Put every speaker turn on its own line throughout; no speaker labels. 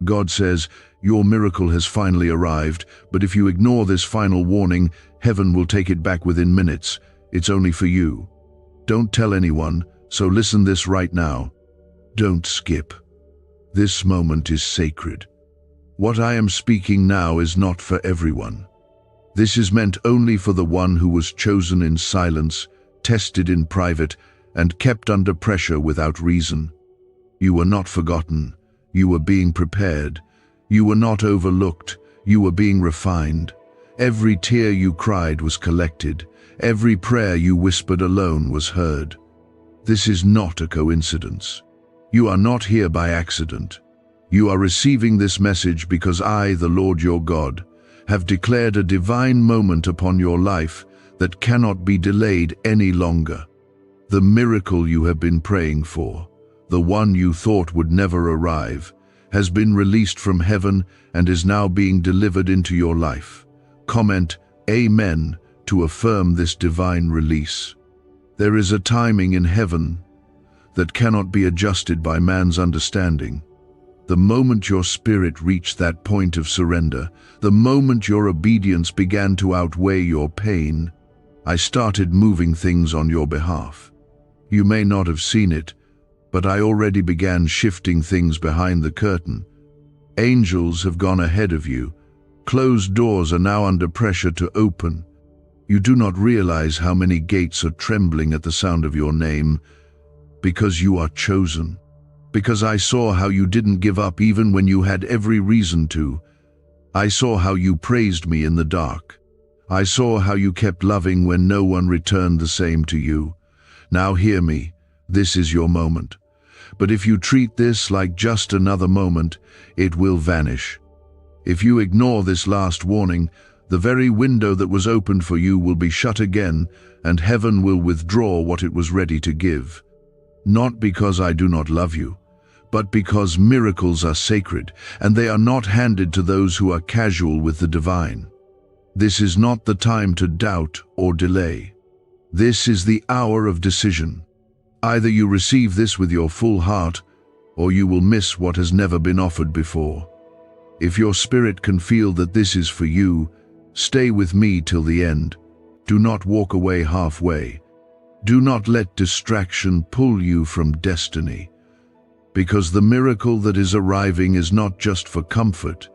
God says, your miracle has finally arrived, but if you ignore this final warning, heaven will take it back within minutes. It's only for you. Don't tell anyone, so listen this right now. Don't skip. This moment is sacred. What I am speaking now is not for everyone. This is meant only for the one who was chosen in silence, tested in private, and kept under pressure without reason. You were not forgotten. You were being prepared. You were not overlooked. You were being refined. Every tear you cried was collected. Every prayer you whispered alone was heard. This is not a coincidence. You are not here by accident. You are receiving this message because I, the Lord your God, have declared a divine moment upon your life that cannot be delayed any longer. The miracle you have been praying for, the one you thought would never arrive, has been released from heaven and is now being delivered into your life. Comment Amen to affirm this divine release. There is a timing in heaven that cannot be adjusted by man's understanding. The moment your spirit reached that point of surrender, the moment your obedience began to outweigh your pain, I started moving things on your behalf. You may not have seen it, but I already began shifting things behind the curtain. Angels have gone ahead of you. Closed doors are now under pressure to open. You do not realize how many gates are trembling at the sound of your name, because you are chosen. Because I saw how you didn't give up even when you had every reason to. I saw how you praised me in the dark. I saw how you kept loving when no one returned the same to you. Now hear me, this is your moment. But if you treat this like just another moment, it will vanish. If you ignore this last warning, the very window that was opened for you will be shut again, and heaven will withdraw what it was ready to give. Not because I do not love you, but because miracles are sacred, and they are not handed to those who are casual with the divine. This is not the time to doubt or delay. This is the hour of decision. Either you receive this with your full heart, or you will miss what has never been offered before. If your spirit can feel that this is for you, stay with me till the end. Do not walk away halfway. Do not let distraction pull you from destiny. Because the miracle that is arriving is not just for comfort,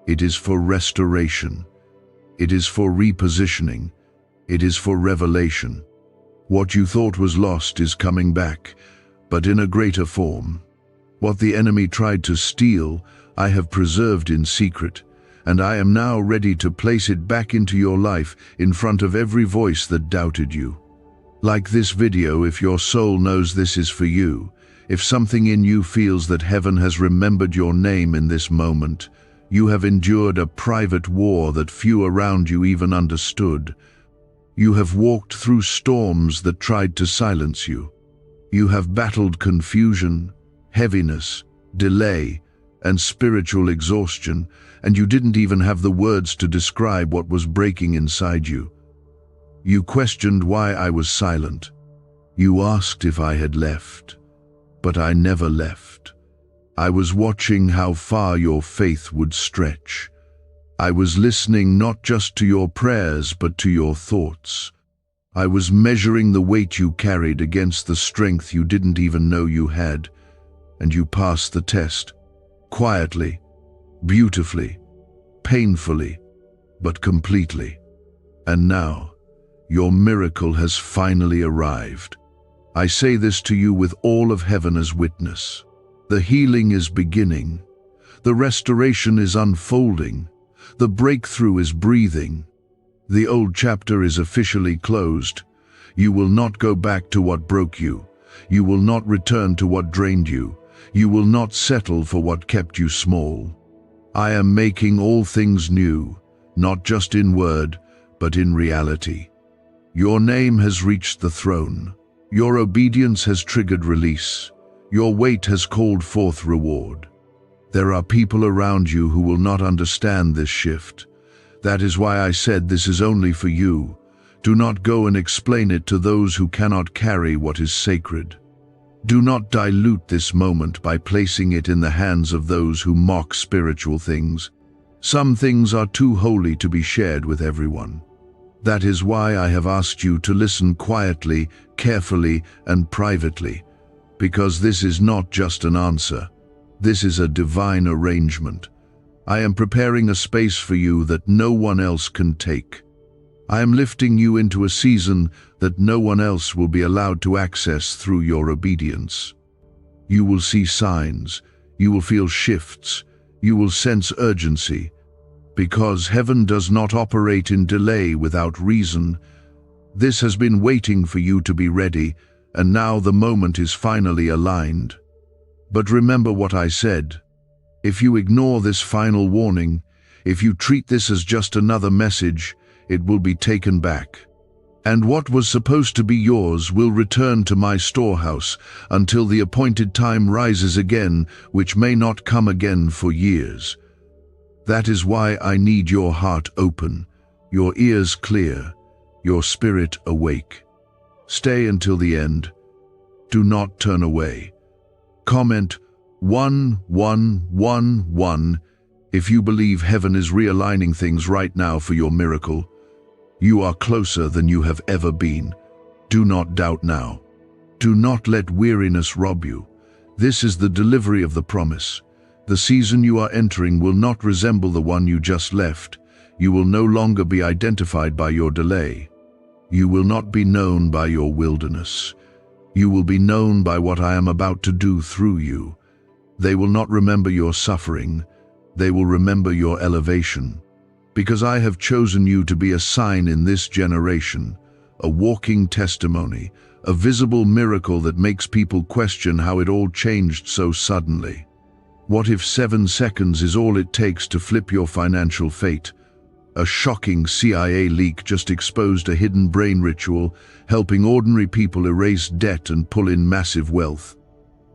it is for restoration. It is for repositioning. It is for revelation. What you thought was lost is coming back, but in a greater form. What the enemy tried to steal, I have preserved in secret, and I am now ready to place it back into your life in front of every voice that doubted you. Like this video, if your soul knows this is for you, if something in you feels that heaven has remembered your name in this moment, you have endured a private war that few around you even understood. You have walked through storms that tried to silence you. You have battled confusion, heaviness, delay, and spiritual exhaustion, and you didn't even have the words to describe what was breaking inside you. You questioned why I was silent. You asked if I had left, but I never left. I was watching how far your faith would stretch. I was listening not just to your prayers, but to your thoughts. I was measuring the weight you carried against the strength you didn't even know you had, and you passed the test. Quietly, beautifully, painfully, but completely. And now, your miracle has finally arrived. I say this to you with all of heaven as witness. The healing is beginning. The restoration is unfolding. The breakthrough is breathing. The old chapter is officially closed. You will not go back to what broke you. You will not return to what drained you. You will not settle for what kept you small. I am making all things new, not just in word, but in reality. Your name has reached the throne. Your obedience has triggered release. Your wait has called forth reward. There are people around you who will not understand this shift. That is why I said this is only for you. Do not go and explain it to those who cannot carry what is sacred. Do not dilute this moment by placing it in the hands of those who mock spiritual things. Some things are too holy to be shared with everyone. That is why I have asked you to listen quietly, carefully, and privately, because this is not just an answer. This is a divine arrangement. I am preparing a space for you that no one else can take. I am lifting you into a season that no one else will be allowed to access through your obedience. You will see signs, you will feel shifts, you will sense urgency, because heaven does not operate in delay without reason. This has been waiting for you to be ready, and now the moment is finally aligned. But remember what I said. If you ignore this final warning, if you treat this as just another message, it will be taken back. And what was supposed to be yours will return to my storehouse until the appointed time rises again, which may not come again for years. That is why I need your heart open, your ears clear, your spirit awake. Stay until the end. Do not turn away. Comment 1111 if you believe heaven is realigning things right now for your miracle. You are closer than you have ever been. Do not doubt now. Do not let weariness rob you. This is the delivery of the promise. The season you are entering will not resemble the one you just left. You will no longer be identified by your delay. You will not be known by your wilderness. You will be known by what I am about to do through you. They will not remember your suffering. They will remember your elevation. Because I have chosen you to be a sign in this generation, a walking testimony, a visible miracle that makes people question how it all changed so suddenly. What if 7 seconds is all it takes to flip your financial fate? A shocking CIA leak just exposed a hidden brain ritual, helping ordinary people erase debt and pull in massive wealth.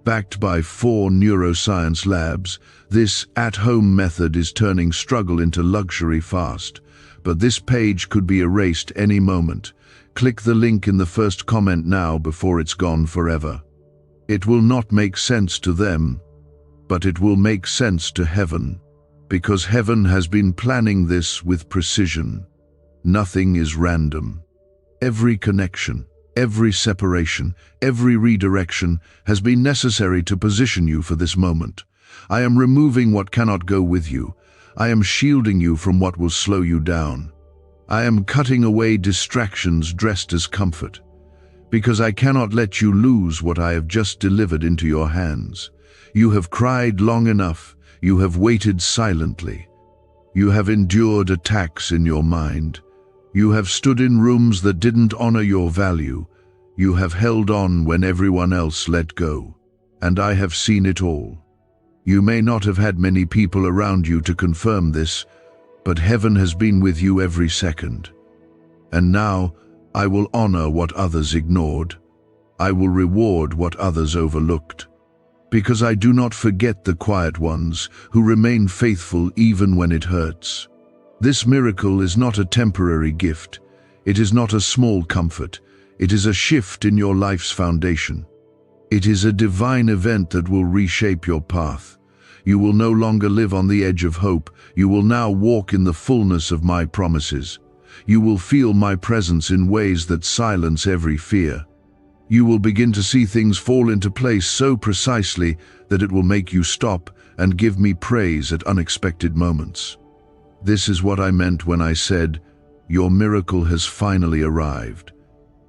Backed by 4 neuroscience labs, this at-home method is turning struggle into luxury fast. But this page could be erased any moment. Click the link in the first comment now before it's gone forever. It will not make sense to them, but it will make sense to heaven, because heaven has been planning this with precision. Nothing is random. Every connection, every separation, every redirection has been necessary to position you for this moment. I am removing what cannot go with you. I am shielding you from what will slow you down. I am cutting away distractions dressed as comfort, because I cannot let you lose what I have just delivered into your hands. You have cried long enough. You have waited silently. You have endured attacks in your mind. You have stood in rooms that didn't honor your value. You have held on when everyone else let go. And I have seen it all. You may not have had many people around you to confirm this, but heaven has been with you every second. And now I will honor what others ignored. I will reward what others overlooked. Because I do not forget the quiet ones who remain faithful even when it hurts. This miracle is not a temporary gift. It is not a small comfort. It is a shift in your life's foundation. It is a divine event that will reshape your path. You will no longer live on the edge of hope. You will now walk in the fullness of my promises. You will feel my presence in ways that silence every fear. You will begin to see things fall into place so precisely that it will make you stop and give me praise at unexpected moments. This is what I meant when I said, your miracle has finally arrived.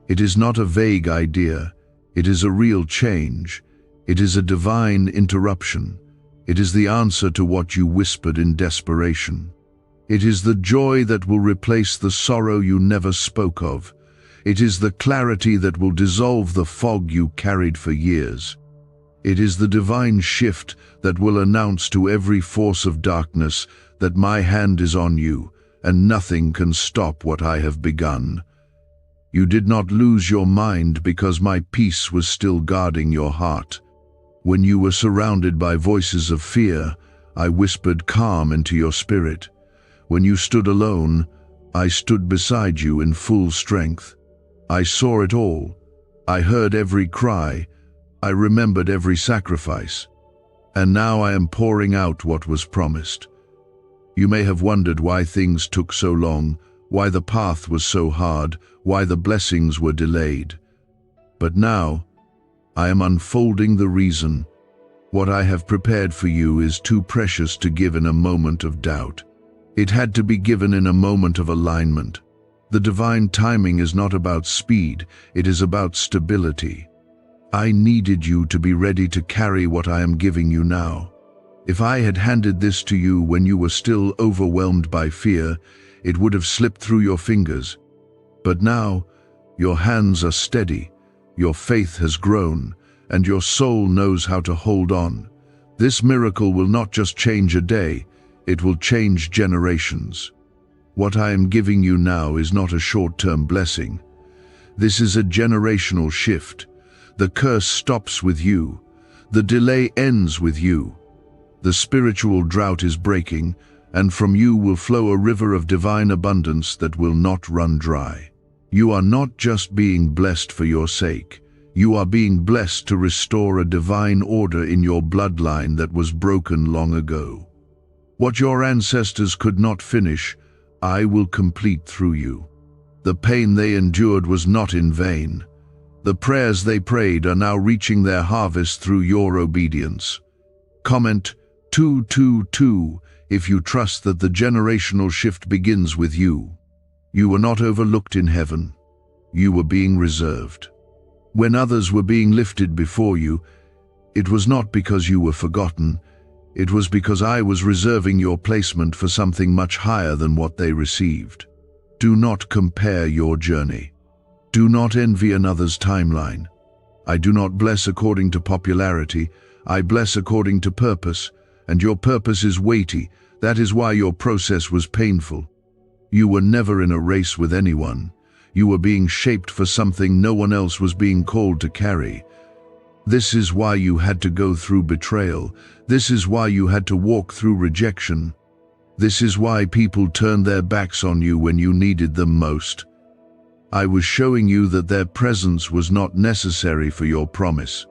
It is not a vague idea. It is a real change. It is a divine interruption. It is the answer to what you whispered in desperation. It is the joy that will replace the sorrow you never spoke of. It is the clarity that will dissolve the fog you carried for years. It is the divine shift that will announce to every force of darkness that my hand is on you, and nothing can stop what I have begun. You did not lose your mind because my peace was still guarding your heart. When you were surrounded by voices of fear, I whispered calm into your spirit. When you stood alone, I stood beside you in full strength. I saw it all. I heard every cry. I remembered every sacrifice, and now I am pouring out what was promised. You may have wondered why things took so long, why the path was so hard, why the blessings were delayed. But now, I am unfolding the reason. What I have prepared for you is too precious to give in a moment of doubt. It had to be given in a moment of alignment. The divine timing is not about speed, it is about stability. I needed you to be ready to carry what I am giving you now. If I had handed this to you when you were still overwhelmed by fear, it would have slipped through your fingers. But now, your hands are steady, your faith has grown, and your soul knows how to hold on. This miracle will not just change a day, it will change generations. What I am giving you now is not a short-term blessing. This is a generational shift. The curse stops with you. The delay ends with you. The spiritual drought is breaking, and from you will flow a river of divine abundance that will not run dry. You are not just being blessed for your sake. You are being blessed to restore a divine order in your bloodline that was broken long ago. What your ancestors could not finish, I will complete through you. The pain they endured was not in vain. The prayers they prayed are now reaching their harvest through your obedience. Comment 222 if you trust that the generational shift begins with you. You were not overlooked in heaven. You were being reserved. When others were being lifted before you, it was not because you were forgotten. It was because I was reserving your placement for something much higher than what they received. Do not compare your journey. Do not envy another's timeline. I do not bless according to popularity. I bless according to purpose, and your purpose is weighty. That is why your process was painful. You were never in a race with anyone. You were being shaped for something no one else was being called to carry. This is why you had to go through betrayal. This is why you had to walk through rejection. This is why people turned their backs on you when you needed them most. I was showing you that their presence was not necessary for your promise.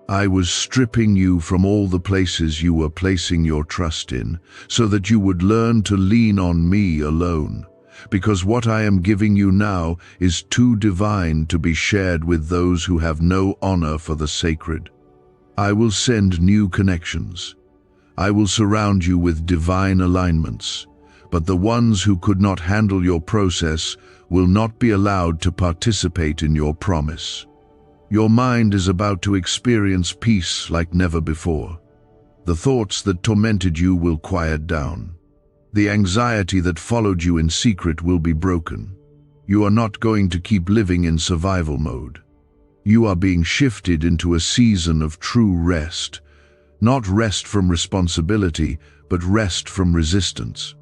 I was stripping you from all the places you were placing your trust in, so that you would learn to lean on me alone. Because what I am giving you now is too divine to be shared with those who have no honor for the sacred. I will send new connections. I will surround you with divine alignments, but the ones who could not handle your process will not be allowed to participate in your promise. Your mind is about to experience peace like never before. The thoughts that tormented you will quiet down. The anxiety that followed you in secret will be broken. You are not going to keep living in survival mode. You are being shifted into a season of true rest. Not rest from responsibility, but rest from resistance.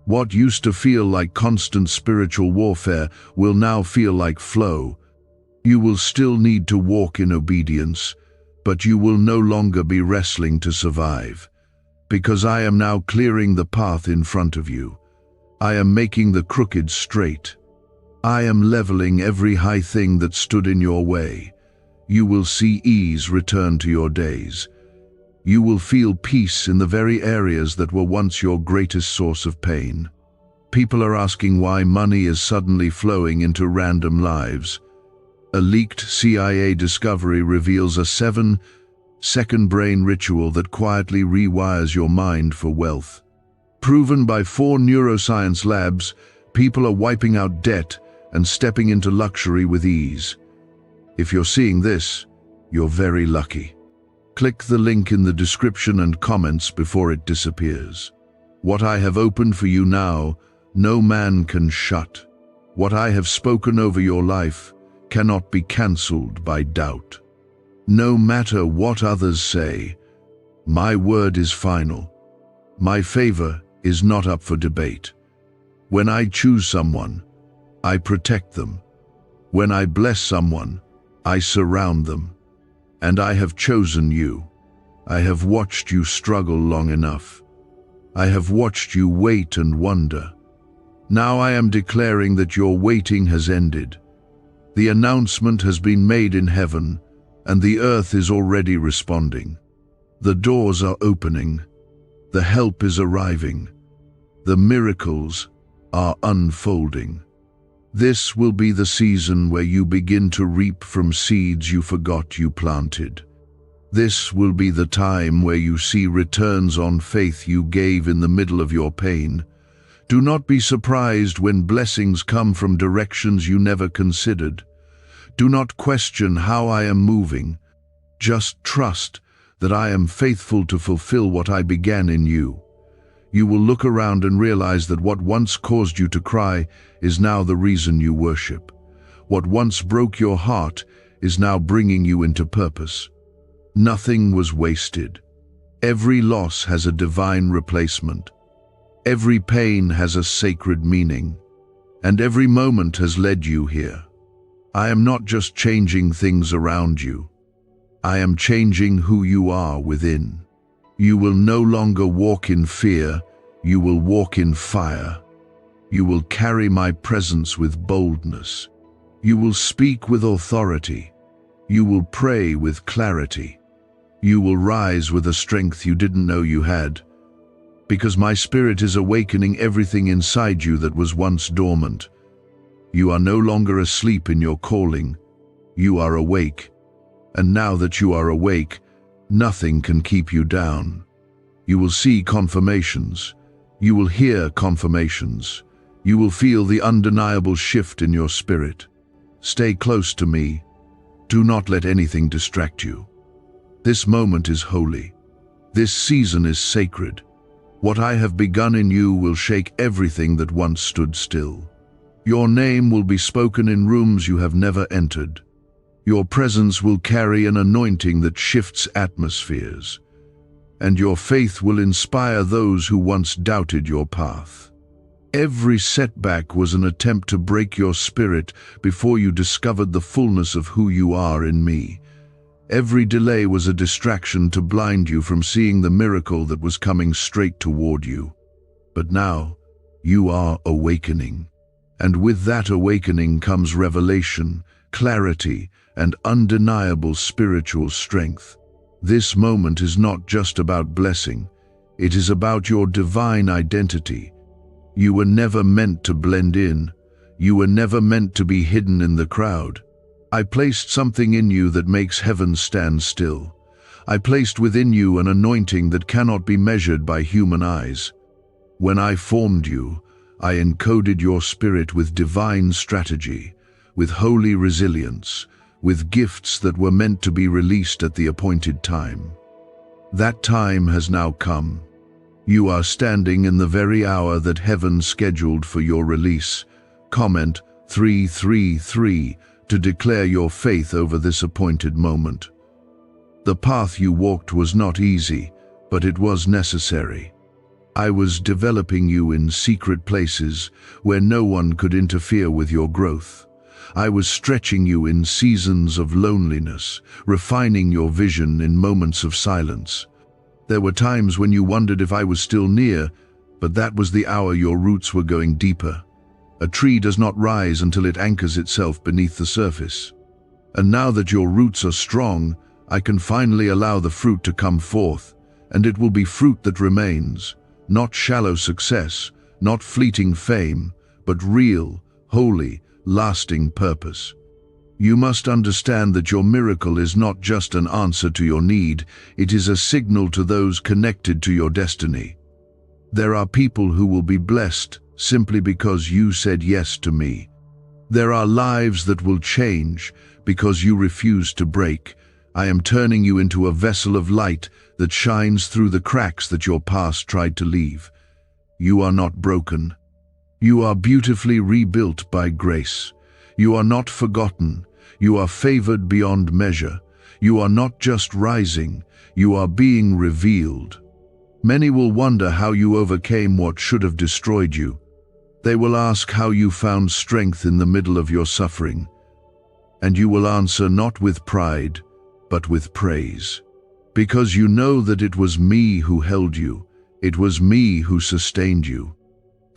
What used to feel like constant spiritual warfare will now feel like flow. You will still need to walk in obedience, but you will no longer be wrestling to survive. Because I am now clearing the path in front of you. I am making the crooked straight. I am leveling every high thing that stood in your way. You will see ease return to your days. You will feel peace in the very areas that were once your greatest source of pain. People are asking why money is suddenly flowing into random lives. A leaked CIA discovery reveals a 7-second brain ritual that quietly rewires your mind for wealth. Proven by 4 neuroscience labs, people are wiping out debt and stepping into luxury with ease. If you're seeing this, you're very lucky. Click the link in the description and comments before it disappears. What I have opened for you now, no man can shut. What I have spoken over your life cannot be cancelled by doubt. No matter what others say, my word is final. My favor is not up for debate. When I choose someone, I protect them. When I bless someone, I surround them. And I have chosen you. I have watched you struggle long enough. I have watched you wait and wonder. Now I am declaring that your waiting has ended. The announcement has been made in heaven. and the earth is already responding. The doors are opening. The help is arriving. The miracles are unfolding. This will be the season where you begin to reap from seeds you forgot you planted. This will be the time where you see returns on faith you gave in the middle of your pain. Do not be surprised when blessings come from directions you never considered. Do not question how I am moving. Just trust that I am faithful to fulfill what I began in you. You will look around and realize that what once caused you to cry is now the reason you worship. What once broke your heart is now bringing you into purpose. Nothing was wasted. Every loss has a divine replacement. Every pain has a sacred meaning. And every moment has led you here. I am not just changing things around you. I am changing who you are within. You will no longer walk in fear, you will walk in fire. You will carry my presence with boldness. You will speak with authority. You will pray with clarity. You will rise with a strength you didn't know you had. Because my spirit is awakening everything inside you that was once dormant. You are no longer asleep in your calling. You are awake. And now that you are awake, nothing can keep you down. You will see confirmations. You will hear confirmations. You will feel the undeniable shift in your spirit. Stay close to me. Do not let anything distract you. This moment is holy. This season is sacred. What I have begun in you will shake everything that once stood still. Your name will be spoken in rooms you have never entered. Your presence will carry an anointing that shifts atmospheres. And your faith will inspire those who once doubted your path. Every setback was an attempt to break your spirit before you discovered the fullness of who you are in me. Every delay was a distraction to blind you from seeing the miracle that was coming straight toward you. But now, you are awakening. And with that awakening comes revelation, clarity, and undeniable spiritual strength. This moment is not just about blessing. It is about your divine identity. You were never meant to blend in. You were never meant to be hidden in the crowd. I placed something in you that makes heaven stand still. I placed within you an anointing that cannot be measured by human eyes. When I formed you, I encoded your spirit with divine strategy, with holy resilience, with gifts that were meant to be released at the appointed time. That time has now come. You are standing in the very hour that heaven scheduled for your release. Comment 333 to declare your faith over this appointed moment. The path you walked was not easy, but it was necessary. I was developing you in secret places where no one could interfere with your growth. I was stretching you in seasons of loneliness, refining your vision in moments of silence. There were times when you wondered if I was still near, but that was the hour your roots were going deeper. A tree does not rise until it anchors itself beneath the surface. And now that your roots are strong, I can finally allow the fruit to come forth, and it will be fruit that remains, not shallow success, not fleeting fame, but real, holy, lasting purpose. You must understand that your miracle is not just an answer to your need, it is a signal to those connected to your destiny. There are people who will be blessed simply because you said yes to me. There are lives that will change because you refuse to break. I am turning you into a vessel of light that shines through the cracks that your past tried to leave. You are not broken. You are beautifully rebuilt by grace. You are not forgotten. You are favored beyond measure. You are not just rising, you are being revealed. Many will wonder how you overcame what should have destroyed you. They will ask how you found strength in the middle of your suffering. And you will answer not with pride, but with praise. Because you know that it was me who held you. It was me who sustained you.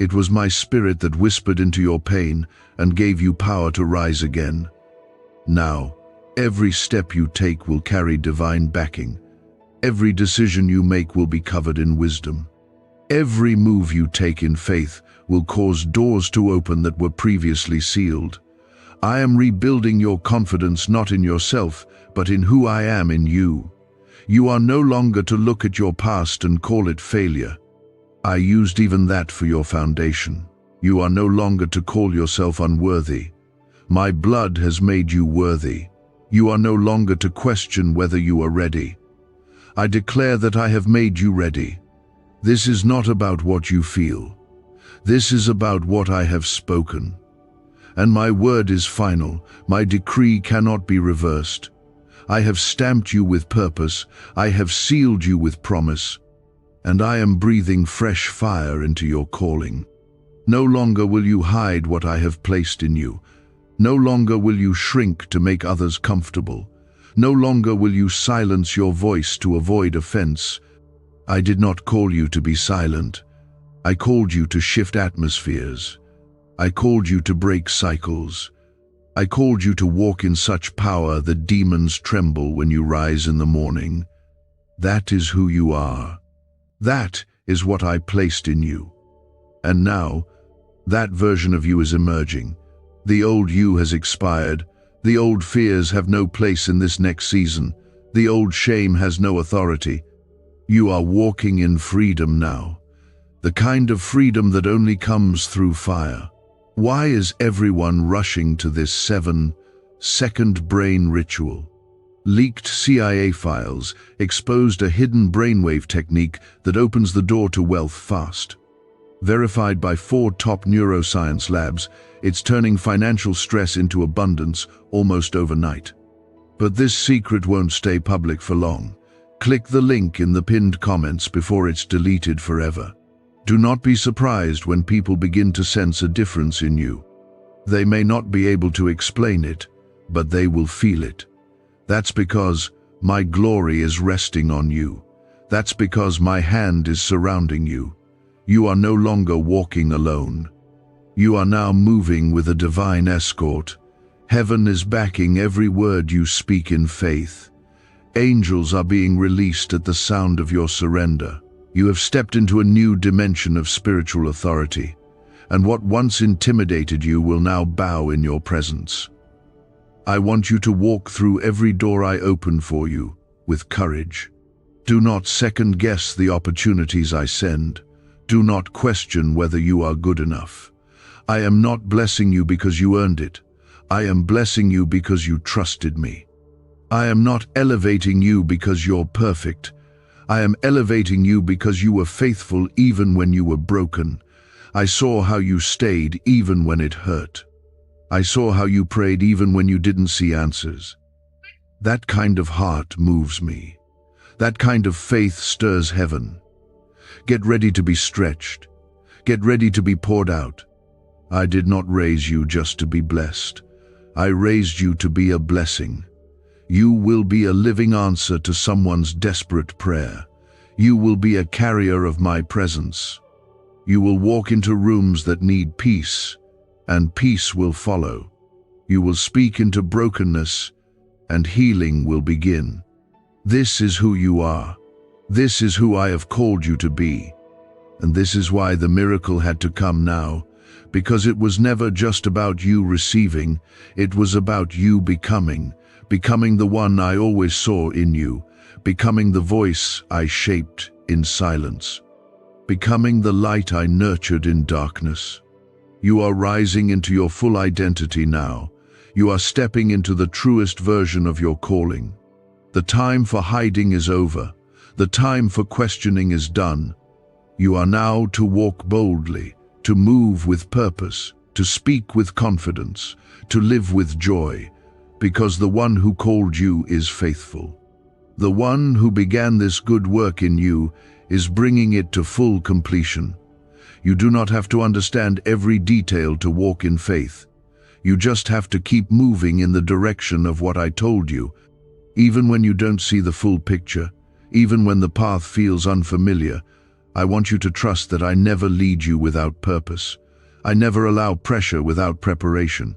It was my spirit that whispered into your pain and gave you power to rise again. Now, Every step you take will carry divine backing. Every decision you make will be covered in wisdom. Every move you take in faith will cause doors to open that were previously sealed. I am rebuilding your confidence not in yourself, but in who I am in you. You are no longer to look at your past and call it failure. I used even that for your foundation. You are no longer to call yourself unworthy. My blood has made you worthy. You are no longer to question whether you are ready. I declare that I have made you ready. This is not about what you feel. This is about what I have spoken. And my word is final. My decree cannot be reversed. I have stamped you with purpose. I have sealed you with promise. And I am breathing fresh fire into your calling. No longer will you hide what I have placed in you. No longer will you shrink to make others comfortable. No longer will you silence your voice to avoid offense. I did not call you to be silent. I called you to shift atmospheres. I called you to break cycles. I called you to walk in such power that demons tremble when you rise in the morning. That is who you are. That is what I placed in you. And now, that version of you is emerging. The old you has expired. The old fears have no place in this next season. The old shame has no authority. You are walking in freedom now. The kind of freedom that only comes through fire. Why is everyone rushing to this 7-second brain ritual? Leaked CIA files exposed a hidden brainwave technique that opens the door to wealth fast. Verified by 4 top neuroscience labs, it's turning financial stress into abundance almost overnight. But this secret won't stay public for long. Click the link in the pinned comments before it's deleted forever. Do not be surprised when people begin to sense a difference in you. They may not be able to explain it, but they will feel it. That's because my glory is resting on you. That's because my hand is surrounding you. You are no longer walking alone. You are now moving with a divine escort. Heaven is backing every word you speak in faith. Angels are being released at the sound of your surrender. You have stepped into a new dimension of spiritual authority, and what once intimidated you will now bow in your presence. I want you to walk through every door I open for you with courage. Do not second-guess the opportunities I send. Do not question whether you are good enough. I am not blessing you because you earned it. I am blessing you because you trusted me. I am not elevating you because you're perfect. I am elevating you because you were faithful even when you were broken. I saw how you stayed even when it hurt. I saw how you prayed even when you didn't see answers. That kind of heart moves me. That kind of faith stirs heaven. Get ready to be stretched. Get ready to be poured out. I did not raise you just to be blessed. I raised you to be a blessing. You will be a living answer to someone's desperate prayer. You will be a carrier of my presence. You will walk into rooms that need peace, and peace will follow. You will speak into brokenness, and healing will begin. This is who you are. This is who I have called you to be. And this is why the miracle had to come now, because it was never just about you receiving, it was about you becoming the one I always saw in you, becoming the voice I shaped in silence, becoming the light I nurtured in darkness. You are rising into your full identity now. You are stepping into the truest version of your calling. The time for hiding is over. The time for questioning is done. You are now to walk boldly, to move with purpose, to speak with confidence, to live with joy, because the one who called you is faithful. The one who began this good work in you is bringing it to full completion. You do not have to understand every detail to walk in faith. You just have to keep moving in the direction of what I told you, even when you don't see the full picture, even when the path feels unfamiliar. I want you to trust that I never lead you without purpose. I never allow pressure without preparation.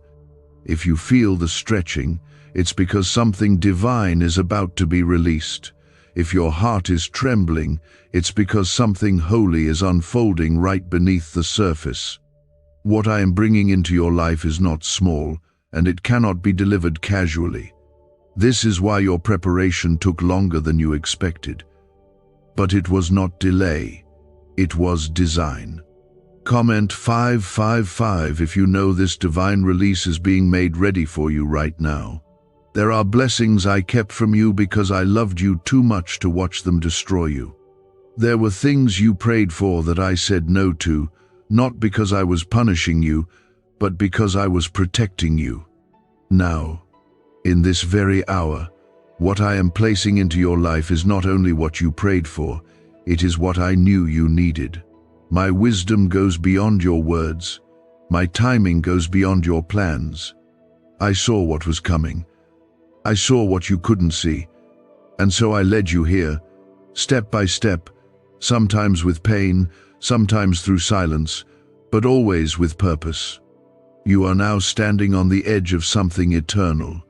If you feel the stretching, it's because something divine is about to be released. If your heart is trembling, it's because something holy is unfolding right beneath the surface. What I am bringing into your life is not small, and it cannot be delivered casually. This is why your preparation took longer than you expected. But it was not delay, it was design. Comment 555 if you know this divine release is being made ready for you right now. There are blessings I kept from you because I loved you too much to watch them destroy you. There were things you prayed for that I said no to, not because I was punishing you, but because I was protecting you. Now, in this very hour, what I am placing into your life is not only what you prayed for, it is what I knew you needed. My wisdom goes beyond your words. My timing goes beyond your plans. I saw what was coming. I saw what you couldn't see. And so I led you here, step by step, sometimes with pain, sometimes through silence, but always with purpose. You are now standing on the edge of something eternal.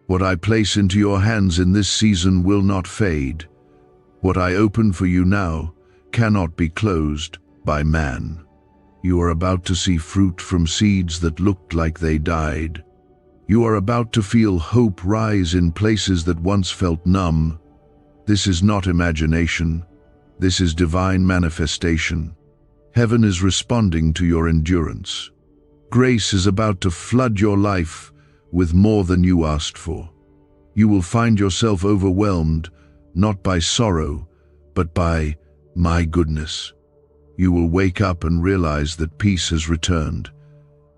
What I place into your hands in this season will not fade. What I open for you now cannot be closed by man. You are about to see fruit from seeds that looked like they died. You are about to feel hope rise in places that once felt numb. This is not imagination. This is divine manifestation. Heaven is responding to your endurance. Grace is about to flood your life with more than you asked for. You will find yourself overwhelmed, not by sorrow, but by my goodness. You will wake up and realize that peace has returned.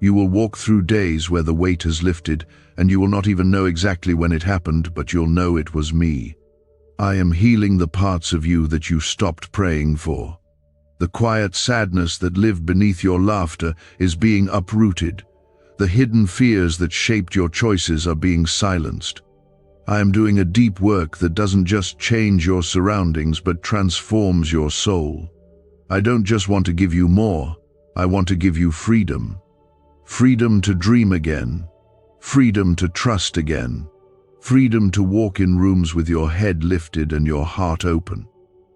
You will walk through days where the weight has lifted, and you will not even know exactly when it happened, but you'll know it was me. I am healing the parts of you that you stopped praying for. The quiet sadness that lived beneath your laughter is being uprooted. The hidden fears that shaped your choices are being silenced. I am doing a deep work that doesn't just change your surroundings, but transforms your soul. I don't just want to give you more, I want to give you freedom. Freedom to dream again. Freedom to trust again. Freedom to walk in rooms with your head lifted and your heart open.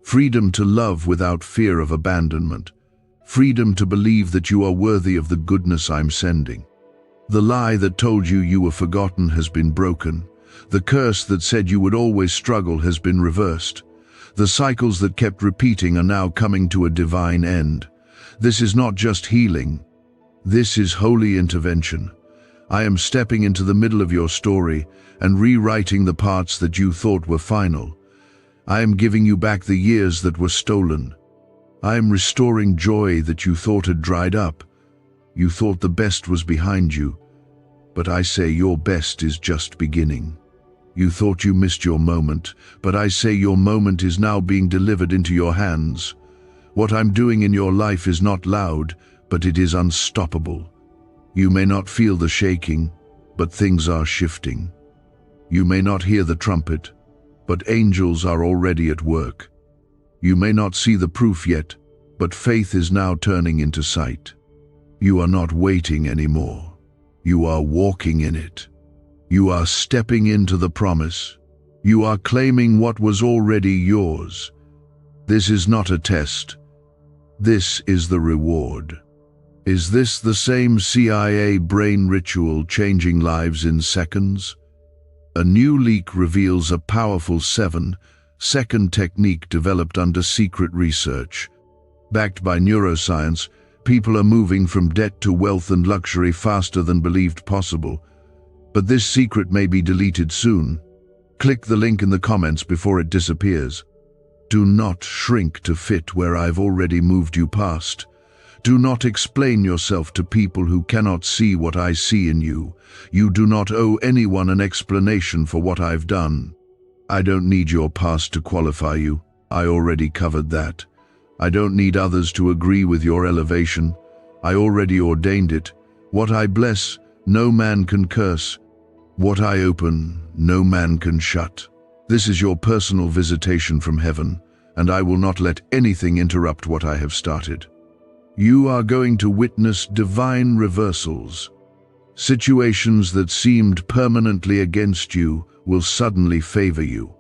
Freedom to love without fear of abandonment. Freedom to believe that you are worthy of the goodness I'm sending. The lie that told you you were forgotten has been broken. The curse that said you would always struggle has been reversed. The cycles that kept repeating are now coming to a divine end. This is not just healing. This is holy intervention. I am stepping into the middle of your story and rewriting the parts that you thought were final. I am giving you back the years that were stolen. I am restoring joy that you thought had dried up. You thought the best was behind you, but I say your best is just beginning. You thought you missed your moment, but I say your moment is now being delivered into your hands. What I'm doing in your life is not loud, but it is unstoppable. You may not feel the shaking, but things are shifting. You may not hear the trumpet, but angels are already at work. You may not see the proof yet, but faith is now turning into sight. You are not waiting anymore. You are walking in it. You are stepping into the promise. You are claiming what was already yours. This is not a test. This is the reward. Is this the same CIA brain ritual changing lives in seconds? A new leak reveals a powerful 7-second technique developed under secret research. Backed by neuroscience, people are moving from debt to wealth and luxury faster than believed possible. But this secret may be deleted soon. Click the link in the comments before it disappears. Do not shrink to fit where I've already moved you past. Do not explain yourself to people who cannot see what I see in you. You do not owe anyone an explanation for what I've done. I don't need your past to qualify you. I already covered that. I don't need others to agree with your elevation. I already ordained it. What I bless, no man can curse. What I open, no man can shut. This is your personal visitation from heaven, and I will not let anything interrupt what I have started. You are going to witness divine reversals. Situations that seemed permanently against you will suddenly favor you.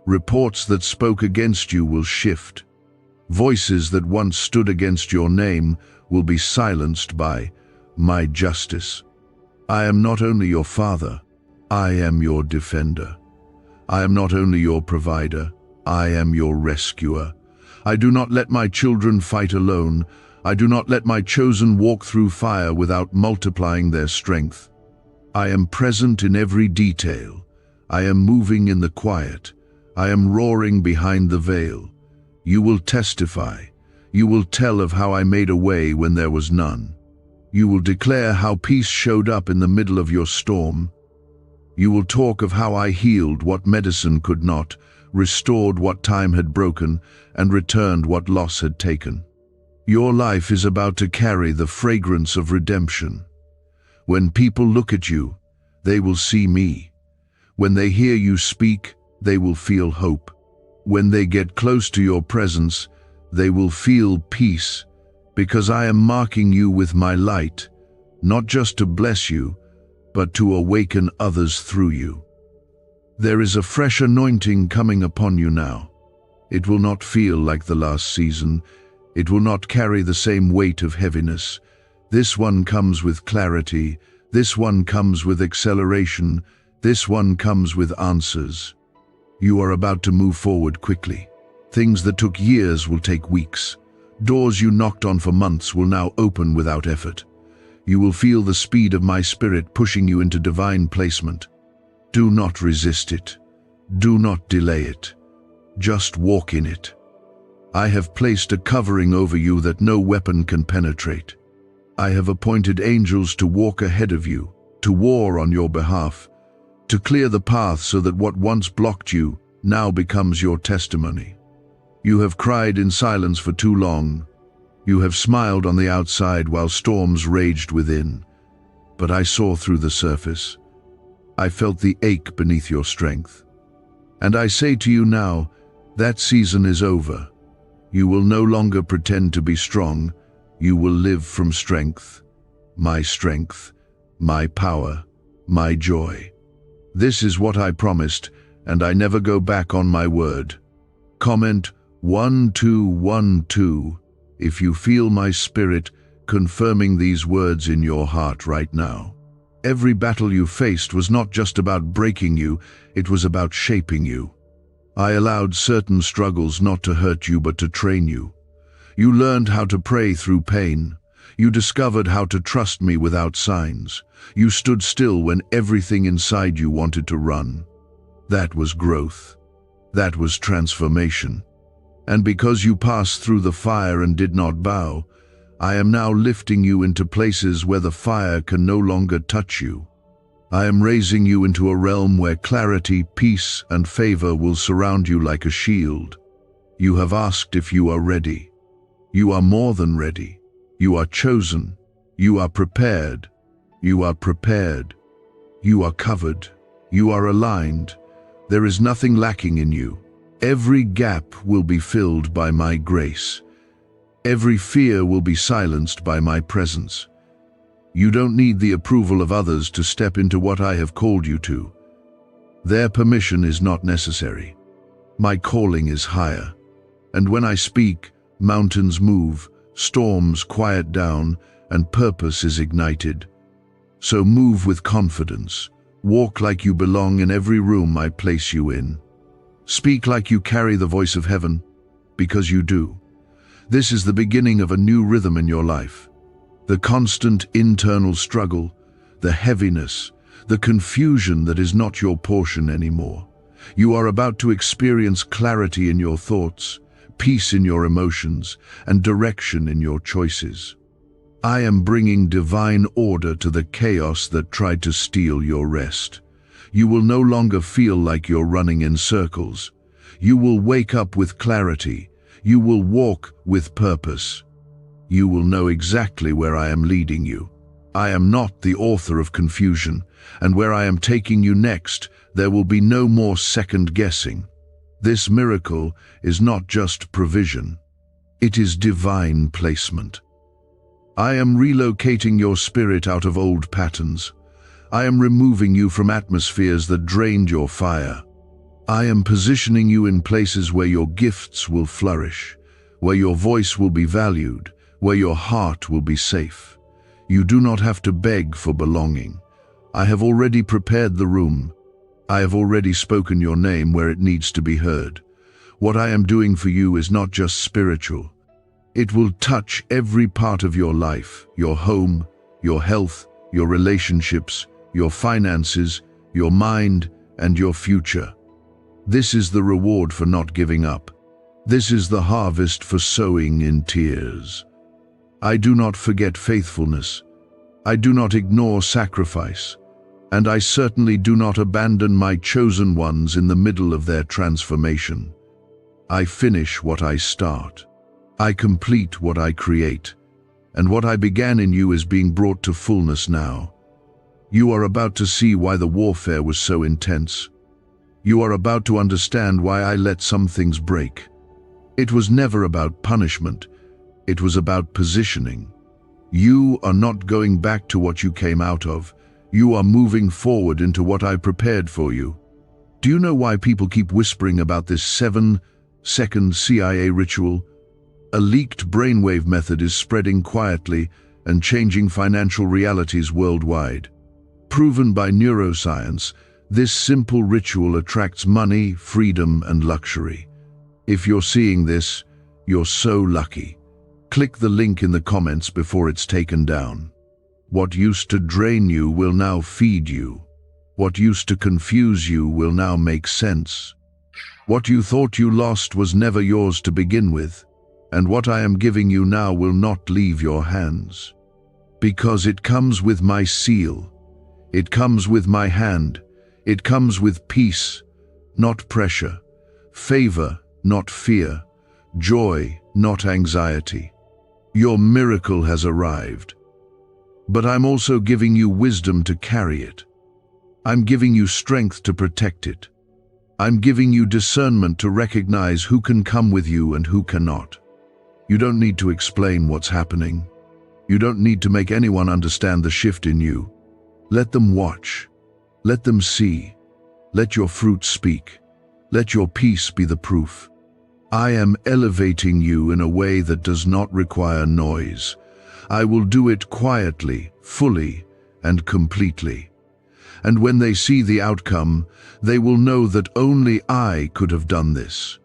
Reports that spoke against you will shift. Voices that once stood against your name will be silenced by my justice. I am not only your father, I am your defender. I am not only your provider, I am your rescuer. I do not let my children fight alone. I do not let my chosen walk through fire without multiplying their strength. I am present in every detail. I am moving in the quiet. I am roaring behind the veil. You will testify. You will tell of how I made a way when there was none. You will declare how peace showed up in the middle of your storm. You will talk of how I healed what medicine could not, restored what time had broken, and returned what loss had taken. Your life is about to carry the fragrance of redemption. When people look at you, they will see me. When they hear you speak, they will feel hope. When they get close to your presence, they will feel peace, because I am marking you with my light, not just to bless you, but to awaken others through you. There is a fresh anointing coming upon you now. It will not feel like the last season. It will not carry the same weight of heaviness. This one comes with clarity. This one comes with acceleration. This one comes with answers. You are about to move forward quickly. Things that took years will take weeks. Doors you knocked on for months will now open without effort. You will feel the speed of my spirit pushing you into divine placement. Do not resist it. Do not delay it. Just walk in it. I have placed a covering over you that no weapon can penetrate. I have appointed angels to walk ahead of you, to war on your behalf, to clear the path so that what once blocked you now becomes your testimony. You have cried in silence for too long. You have smiled on the outside while storms raged within. But I saw through the surface. I felt the ache beneath your strength. And I say to you now, that season is over. You will no longer pretend to be strong. You will live from strength, my power, my joy. This is what I promised, and I never go back on my word. Comment 1212 if you feel my spirit confirming these words in your heart right now. Every battle you faced was not just about breaking you, it was about shaping you. I allowed certain struggles not to hurt you but to train you. You learned how to pray through pain. You discovered how to trust me without signs. You stood still when everything inside you wanted to run. That was growth. That was transformation. And because you passed through the fire and did not bow, I am now lifting you into places where the fire can no longer touch you. I am raising you into a realm where clarity, peace, and favor will surround you like a shield. You have asked if you are ready. You are more than ready. You are chosen. You are prepared. You are prepared. You are covered. You are aligned. There is nothing lacking in you. Every gap will be filled by my grace. Every fear will be silenced by my presence. You don't need the approval of others to step into what I have called you to. Their permission is not necessary. My calling is higher. And when I speak, mountains move, storms quiet down, and purpose is ignited. So move with confidence. Walk like you belong in every room I place you in. Speak like you carry the voice of heaven, because you do. This is the beginning of a new rhythm in your life. The constant internal struggle, the heaviness, the confusion that is not your portion anymore. You are about to experience clarity in your thoughts, peace in your emotions, and direction in your choices. I am bringing divine order to the chaos that tried to steal your rest. You will no longer feel like you're running in circles. You will wake up with clarity. You will walk with purpose. You will know exactly where I am leading you. I am not the author of confusion, and where I am taking you next, there will be no more second guessing. This miracle is not just provision. It is divine placement. I am relocating your spirit out of old patterns. I am removing you from atmospheres that drained your fire. I am positioning you in places where your gifts will flourish, where your voice will be valued, where your heart will be safe. You do not have to beg for belonging. I have already prepared the room. I have already spoken your name where it needs to be heard. What I am doing for you is not just spiritual. It will touch every part of your life, your home, your health, your relationships, your finances, your mind, and your future. This is the reward for not giving up. This is the harvest for sowing in tears. I do not forget faithfulness. I do not ignore sacrifice. And I certainly do not abandon my chosen ones in the middle of their transformation. I finish what I start. I complete what I create. And what I began in you is being brought to fullness now. You are about to see why the warfare was so intense. You are about to understand why I let some things break. It was never about punishment. It was about positioning. You are not going back to what you came out of. You are moving forward into what I prepared for you. Do you know why people keep whispering about this 7-second CIA ritual? A leaked brainwave method is spreading quietly and changing financial realities worldwide. Proven by neuroscience, this simple ritual attracts money, freedom, and luxury. If you're seeing this, you're so lucky. Click the link in the comments before it's taken down. What used to drain you will now feed you. What used to confuse you will now make sense. What you thought you lost was never yours to begin with, and what I am giving you now will not leave your hands. Because it comes with my seal. It comes with my hand. It comes with peace, not pressure, favor, not fear, joy, not anxiety. Your miracle has arrived. But I'm also giving you wisdom to carry it. I'm giving you strength to protect it. I'm giving you discernment to recognize who can come with you and who cannot. You don't need to explain what's happening. You don't need to make anyone understand the shift in you. Let them watch. Let them see. Let your fruit speak. Let your peace be the proof. I am elevating you in a way that does not require noise. I will do it quietly, fully, and completely. And when they see the outcome, they will know that only I could have done this.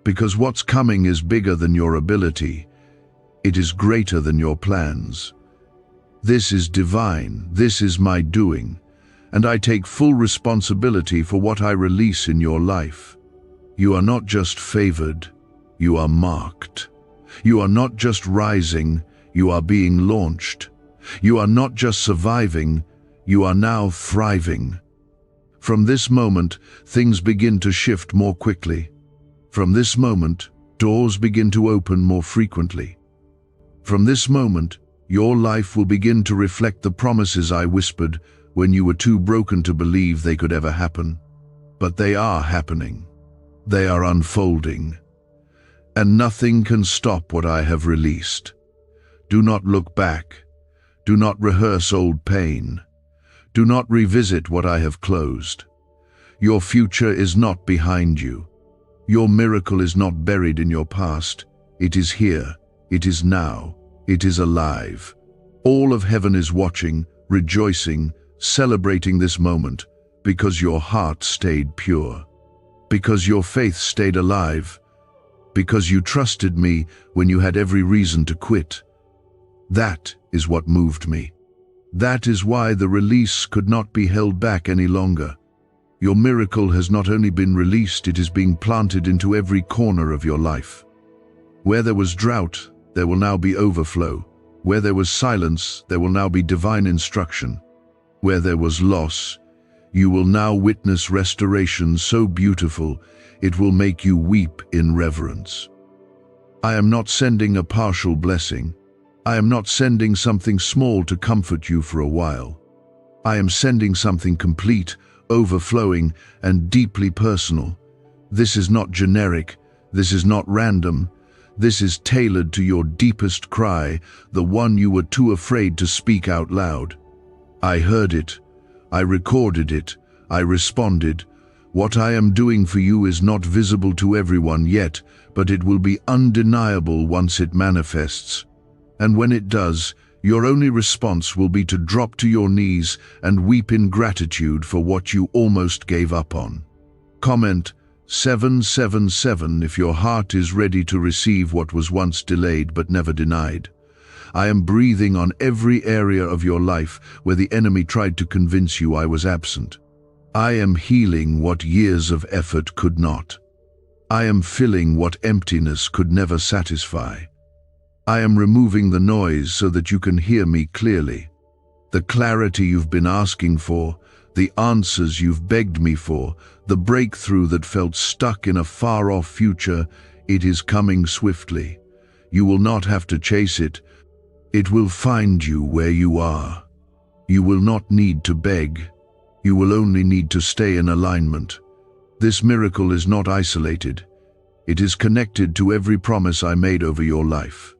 Because what's coming is bigger than your ability. It is greater than your plans. This is divine. This is my doing. And I take full responsibility for what I release in your life. You are not just favored, you are marked. You are not just rising, you are being launched. You are not just surviving, you are now thriving. From this moment, things begin to shift more quickly. From this moment, doors begin to open more frequently. From this moment, your life will begin to reflect the promises I whispered when you were too broken to believe they could ever happen. But they are happening. They are unfolding. And nothing can stop what I have released. Do not look back. Do not rehearse old pain. Do not revisit what I have closed. Your future is not behind you. Your miracle is not buried in your past. It is here. It is now. It is alive. All of heaven is watching, rejoicing, celebrating this moment, because your heart stayed pure, because your faith stayed alive, because you trusted me when you had every reason to quit. That is what moved me. That is why the release could not be held back any longer. Your miracle has not only been released, it is being planted into every corner of your life. Where there was drought, there will now be overflow. Where there was silence, there will now be divine instruction. Where there was loss, you will now witness restoration so beautiful, it will make you weep in reverence. I am not sending a partial blessing. I am not sending something small to comfort you for a while. I am sending something complete, overflowing, and deeply personal. This is not generic. This is not random. This is tailored to your deepest cry, the one you were too afraid to speak out loud. I heard it. I recorded it. I responded. What I am doing for you is not visible to everyone yet, but it will be undeniable once it manifests. And when it does, your only response will be to drop to your knees and weep in gratitude for what you almost gave up on. Comment 777 if your heart is ready to receive what was once delayed but never denied. I am breathing on every area of your life where the enemy tried to convince you I was absent. I am healing what years of effort could not. I am filling what emptiness could never satisfy. I am removing the noise so that you can hear me clearly. The clarity you've been asking for, the answers you've begged me for, the breakthrough that felt stuck in a far-off future, it is coming swiftly. You will not have to chase it. It will find you where you are. You will not need to beg. You will only need to stay in alignment. This miracle is not isolated. It is connected to every promise I made over your life.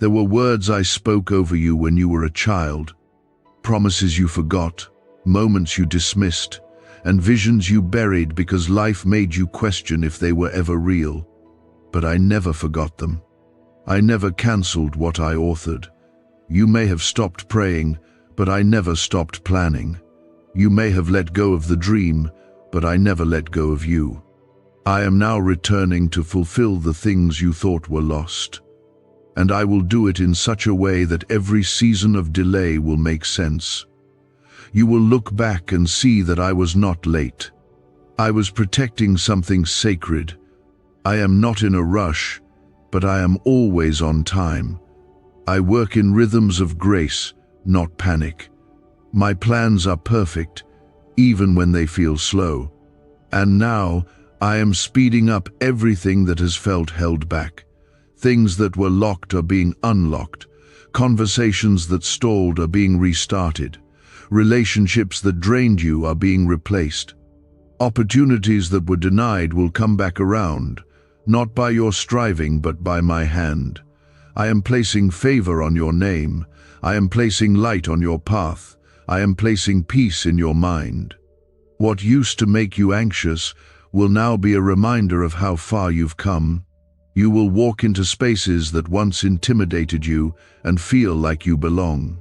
There were words I spoke over you when you were a child, promises you forgot, moments you dismissed, and visions you buried because life made you question if they were ever real. But I never forgot them. I never cancelled what I authored. You may have stopped praying, but I never stopped planning. You may have let go of the dream, but I never let go of you. I am now returning to fulfill the things you thought were lost. And I will do it in such a way that every season of delay will make sense. You will look back and see that I was not late. I was protecting something sacred. I am not in a rush, but I am always on time. I work in rhythms of grace, not panic. My plans are perfect, even when they feel slow. And now, I am speeding up everything that has felt held back. Things that were locked are being unlocked. Conversations that stalled are being restarted. Relationships that drained you are being replaced. Opportunities that were denied will come back around, not by your striving but by my hand. I am placing favor on your name. I am placing light on your path. I am placing peace in your mind. What used to make you anxious will now be a reminder of how far you've come. You will walk into spaces that once intimidated you and feel like you belong.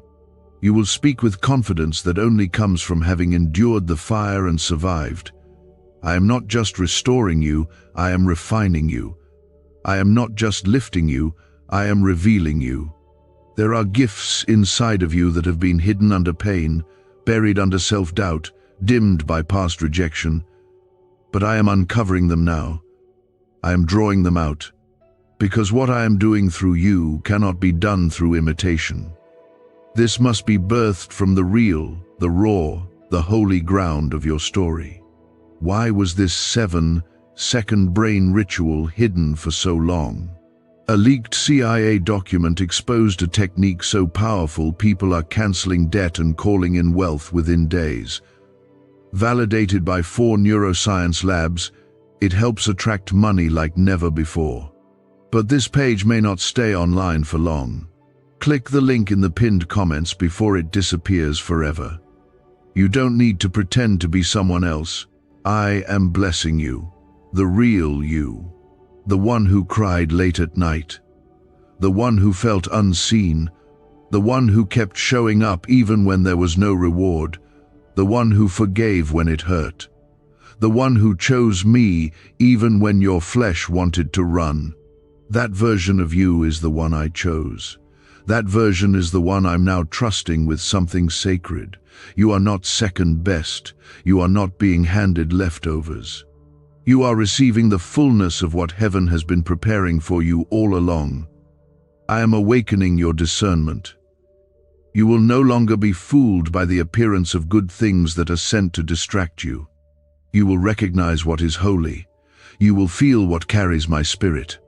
You will speak with confidence that only comes from having endured the fire and survived. I am not just restoring you, I am refining you. I am not just lifting you, I am revealing you. There are gifts inside of you that have been hidden under pain, buried under self-doubt, dimmed by past rejection. But I am uncovering them now. I am drawing them out. Because what I am doing through you cannot be done through imitation. This must be birthed from the real, the raw, the holy ground of your story. Why was this 7-second brain ritual hidden for so long? A leaked CIA document exposed a technique so powerful people are canceling debt and calling in wealth within days. Validated by 4 neuroscience labs, it helps attract money like never before. But this page may not stay online for long. Click the link in the pinned comments before it disappears forever. You don't need to pretend to be someone else. I am blessing you, the real you, the one who cried late at night, the one who felt unseen, the one who kept showing up even when there was no reward, the one who forgave when it hurt, the one who chose me even when your flesh wanted to run. That version of you is the one I chose. That version is the one I'm now trusting with something sacred. You are not second best. You are not being handed leftovers. You are receiving the fullness of what heaven has been preparing for you all along. I am awakening your discernment. You will no longer be fooled by the appearance of good things that are sent to distract you. You will recognize what is holy. You will feel what carries my spirit.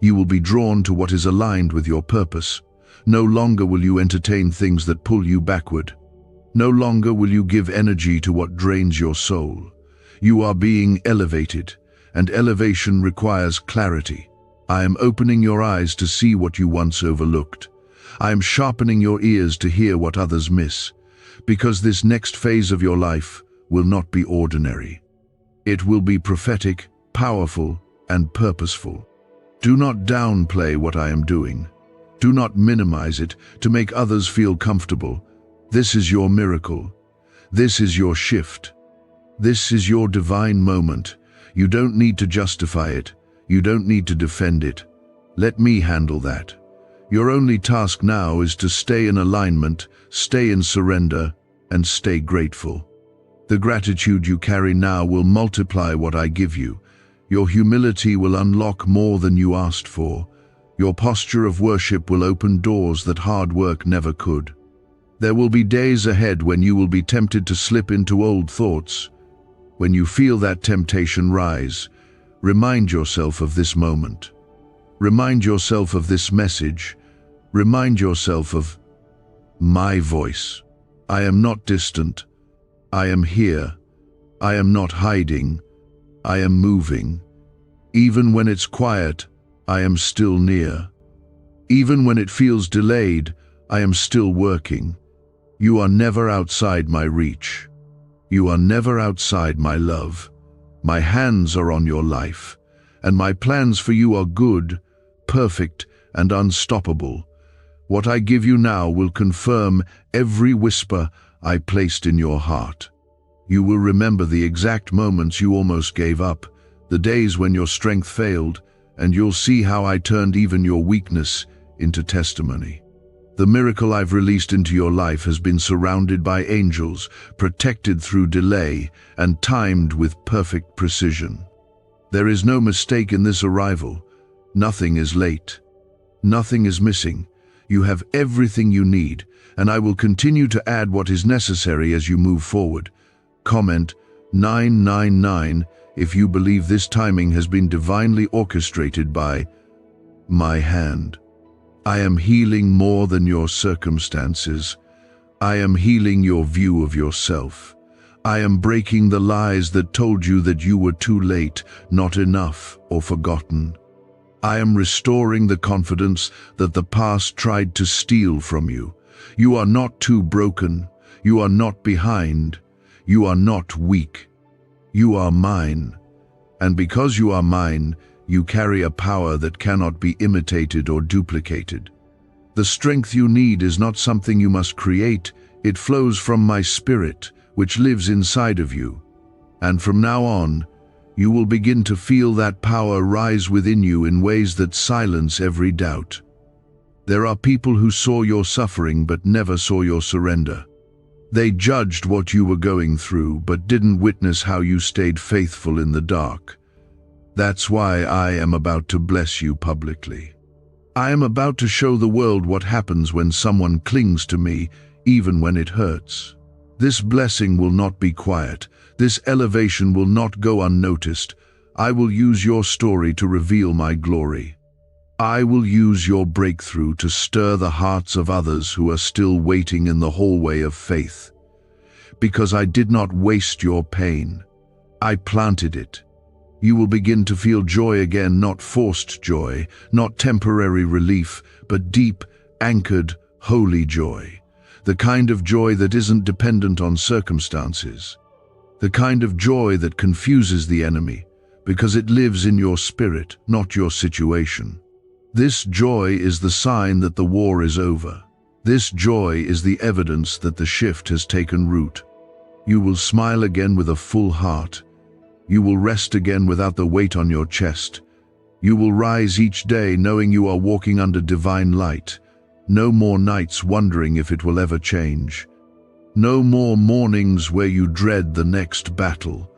You will be drawn to what is aligned with your purpose. No longer will you entertain things that pull you backward. No longer will you give energy to what drains your soul. You are being elevated, and elevation requires clarity. I am opening your eyes to see what you once overlooked. I am sharpening your ears to hear what others miss, because this next phase of your life will not be ordinary. It will be prophetic, powerful, and purposeful. Do not downplay what I am doing. Do not minimize it to make others feel comfortable. This is your miracle. This is your shift. This is your divine moment. You don't need to justify it. You don't need to defend it. Let me handle that. Your only task now is to stay in alignment, stay in surrender, and stay grateful. The gratitude you carry now will multiply what I give you. Your humility will unlock more than you asked for. Your posture of worship will open doors that hard work never could. There will be days ahead when you will be tempted to slip into old thoughts. When you feel that temptation rise, remind yourself of this moment. Remind yourself of this message. Remind yourself of my voice. I am not distant. I am here. I am not hiding. I am moving. Even when it's quiet, I am still near. Even when it feels delayed, I am still working. You are never outside my reach. You are never outside my love. My hands are on your life, and my plans for you are good, perfect, and unstoppable. What I give you now will confirm every whisper I placed in your heart. You will remember the exact moments you almost gave up, the days when your strength failed, and you'll see how I turned even your weakness into testimony. The miracle I've released into your life has been surrounded by angels, protected through delay, and timed with perfect precision. There is no mistake in this arrival. Nothing is late. Nothing is missing. You have everything you need, and I will continue to add what is necessary as you move forward. Comment 999 if you believe this timing has been divinely orchestrated by my hand. I am healing more than your circumstances. I am healing your view of yourself. I am breaking the lies that told you that you were too late, not enough, or forgotten. I am restoring the confidence that the past tried to steal from you. You are not too broken. You are not behind. You are not weak. You are mine. And because you are mine, you carry a power that cannot be imitated or duplicated. The strength you need is not something you must create. It flows from my spirit, which lives inside of you. And from now on, you will begin to feel that power rise within you in ways that silence every doubt. There are people who saw your suffering but never saw your surrender. They judged what you were going through but didn't witness how you stayed faithful in the dark. That's why I am about to bless you publicly. I am about to show the world what happens when someone clings to me, even when it hurts. This blessing will not be quiet. This elevation will not go unnoticed. I will use your story to reveal my glory. I will use your breakthrough to stir the hearts of others who are still waiting in the hallway of faith. Because I did not waste your pain. I planted it. You will begin to feel joy again, not forced joy, not temporary relief, but deep, anchored, holy joy. The kind of joy that isn't dependent on circumstances. The kind of joy that confuses the enemy, because it lives in your spirit, not your situation. This joy is the sign that the war is over. This joy is the evidence that the shift has taken root. You will smile again with a full heart. You will rest again without the weight on your chest. You will rise each day knowing you are walking under divine light. No more nights wondering if it will ever change. No more mornings where you dread the next battle.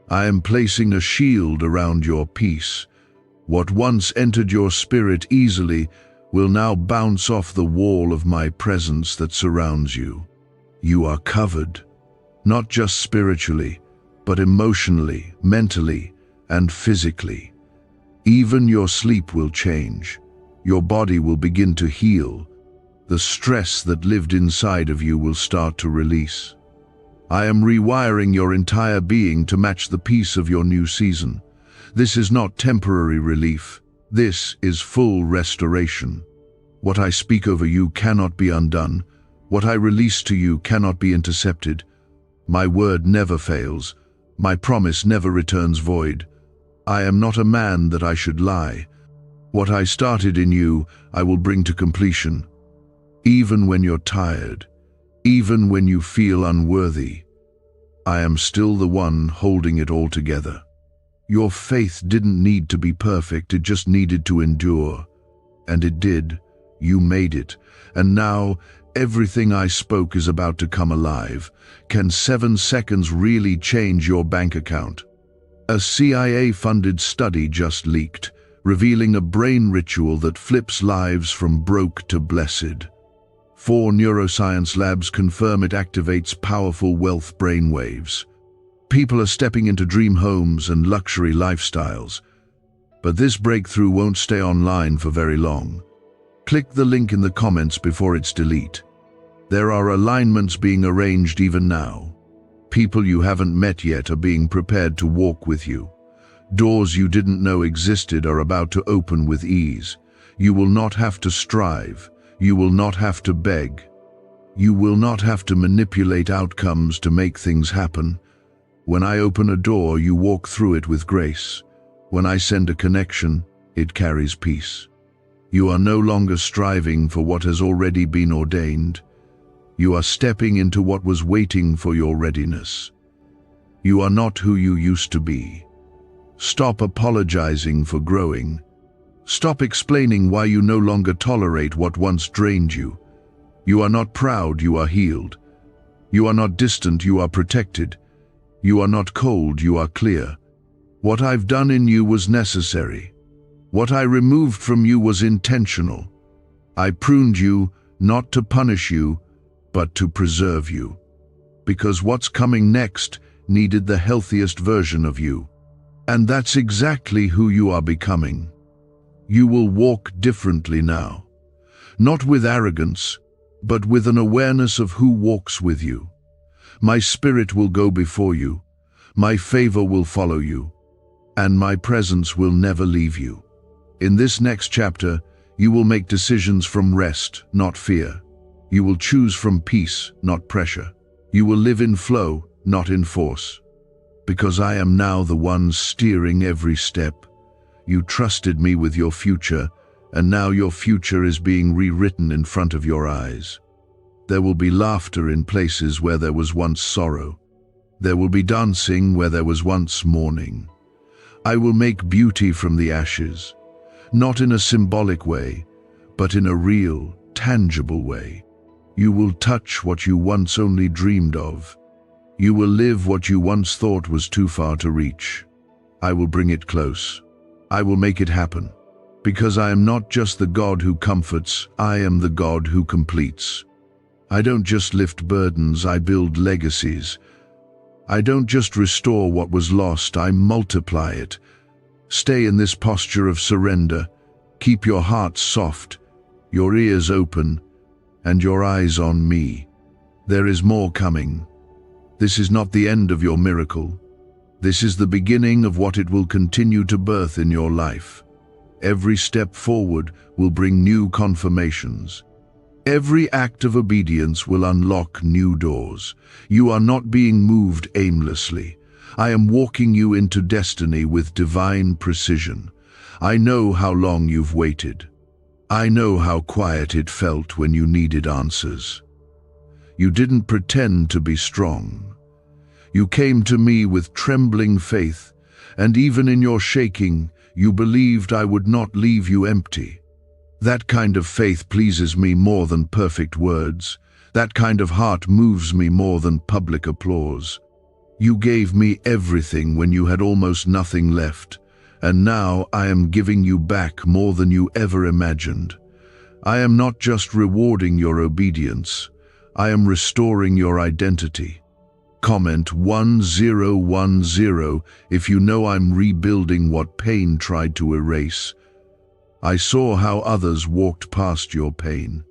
I am placing a shield around your peace. What once entered your spirit easily will now bounce off the wall of my presence that surrounds you. You are covered, not just spiritually, but emotionally, mentally, and physically. Even your sleep will change. Your body will begin to heal. The stress that lived inside of you will start to release. I am rewiring your entire being to match the peace of your new season. This is not temporary relief. This is full restoration. What I speak over you cannot be undone. What I release to you cannot be intercepted. My word never fails. My promise never returns void. I am not a man that I should lie. What I started in you, I will bring to completion. Even when you're tired, even when you feel unworthy, I am still the one holding it all together. Your faith didn't need to be perfect, it just needed to endure. And it did. You made it. And now, everything I spoke is about to come alive. Can 7 seconds really change your bank account? A CIA-funded study just leaked, revealing a brain ritual that flips lives from broke to blessed. 4 neuroscience labs confirm it activates powerful wealth brainwaves. People are stepping into dream homes and luxury lifestyles. But this breakthrough won't stay online for very long. Click the link in the comments before it's deleted. There are alignments being arranged even now. People you haven't met yet are being prepared to walk with you. Doors you didn't know existed are about to open with ease. You will not have to strive. You will not have to beg. You will not have to manipulate outcomes to make things happen. When I open a door, you walk through it with grace. When I send a connection, it carries peace. You are no longer striving for what has already been ordained. You are stepping into what was waiting for your readiness. You are not who you used to be. Stop apologizing for growing. Stop explaining why you no longer tolerate what once drained you. You are not proud, you are healed. You are not distant, you are protected. You are not cold, you are clear. What I've done in you was necessary. What I removed from you was intentional. I pruned you not to punish you, but to preserve you. Because what's coming next needed the healthiest version of you. And that's exactly who you are becoming. You will walk differently now. Not with arrogance, but with an awareness of who walks with you. My spirit will go before you. My favor will follow you. And my presence will never leave you. In this next chapter, you will make decisions from rest, not fear. You will choose from peace, not pressure. You will live in flow, not in force. Because I am now the one steering every step. You trusted me with your future, and now your future is being rewritten in front of your eyes. There will be laughter in places where there was once sorrow. There will be dancing where there was once mourning. I will make beauty from the ashes, not in a symbolic way, but in a real, tangible way. You will touch what you once only dreamed of. You will live what you once thought was too far to reach. I will bring it close. I will make it happen. Because I am not just the God who comforts, I am the God who completes. I don't just lift burdens, I build legacies. I don't just restore what was lost, I multiply it. Stay in this posture of surrender. Keep your heart soft, your ears open, and your eyes on me. There is more coming. This is not the end of your miracle. This is the beginning of what it will continue to birth in your life. Every step forward will bring new confirmations. Every act of obedience will unlock new doors. You are not being moved aimlessly. I am walking you into destiny with divine precision. I know how long you've waited. I know how quiet it felt when you needed answers. You didn't pretend to be strong. You came to me with trembling faith, and even in your shaking, you believed I would not leave you empty. That kind of faith pleases me more than perfect words. That kind of heart moves me more than public applause. You gave me everything when you had almost nothing left, and now I am giving you back more than you ever imagined. I am not just rewarding your obedience, I am restoring your identity. Comment 1010 if you know I'm rebuilding what pain tried to erase. I saw how others walked past your pain.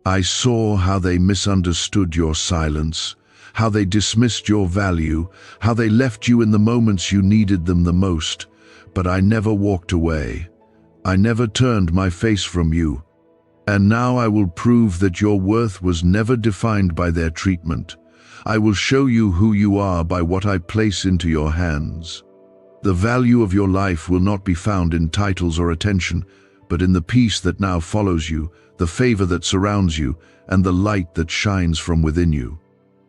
I saw how they misunderstood your silence, how they dismissed your value, how they left you in the moments you needed them the most. But I never walked away. I never turned my face from you, and now I will prove that your worth was never defined by their treatment. I will show you who you are by what I place into your hands. The value of your life will not be found in titles or attention, but in the peace that now follows you, the favor that surrounds you, and the light that shines from within you.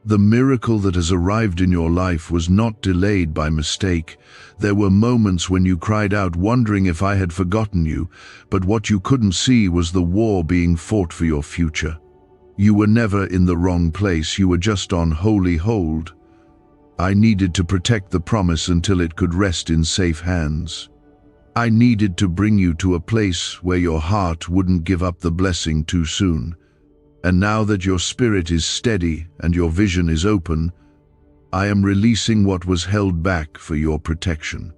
The miracle that has arrived in your life was not delayed by mistake. There were moments when you cried out wondering if I had forgotten you, but what you couldn't see was the war being fought for your future. You were never in the wrong place, you were just on holy hold. I needed to protect the promise until it could rest in safe hands. I needed to bring you to a place where your heart wouldn't give up the blessing too soon. And now that your spirit is steady and your vision is open, I am releasing what was held back for your protection.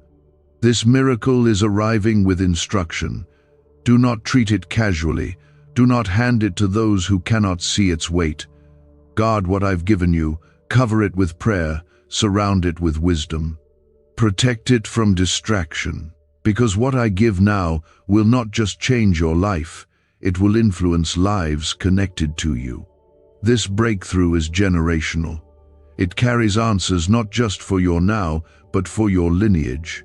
This miracle is arriving with instruction. Do not treat it casually. Do not hand it to those who cannot see its weight. Guard what I've given you, cover it with prayer, surround it with wisdom. Protect it from distraction, because what I give now will not just change your life, it will influence lives connected to you. This breakthrough is generational. It carries answers not just for your now, but for your lineage.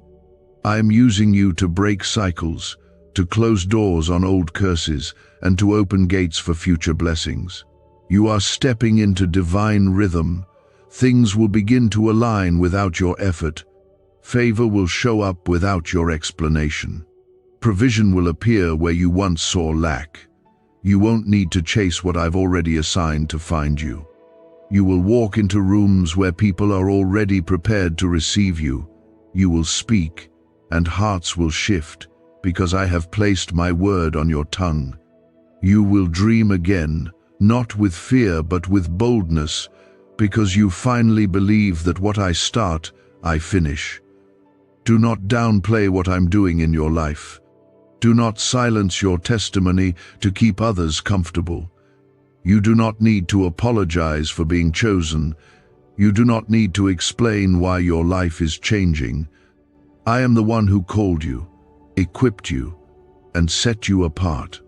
I am using you to break cycles, to close doors on old curses, and to open gates for future blessings. You are stepping into divine rhythm. Things will begin to align without your effort. Favor will show up without your explanation. Provision will appear where you once saw lack. You won't need to chase what I've already assigned to find you. You will walk into rooms where people are already prepared to receive you. You will speak, and hearts will shift, because I have placed my word on your tongue. You will dream again, not with fear but with boldness, because you finally believe that what I start, I finish. Do not downplay what I'm doing in your life. Do not silence your testimony to keep others comfortable. You do not need to apologize for being chosen. You do not need to explain why your life is changing. I am the one who called you, equipped you, and set you apart.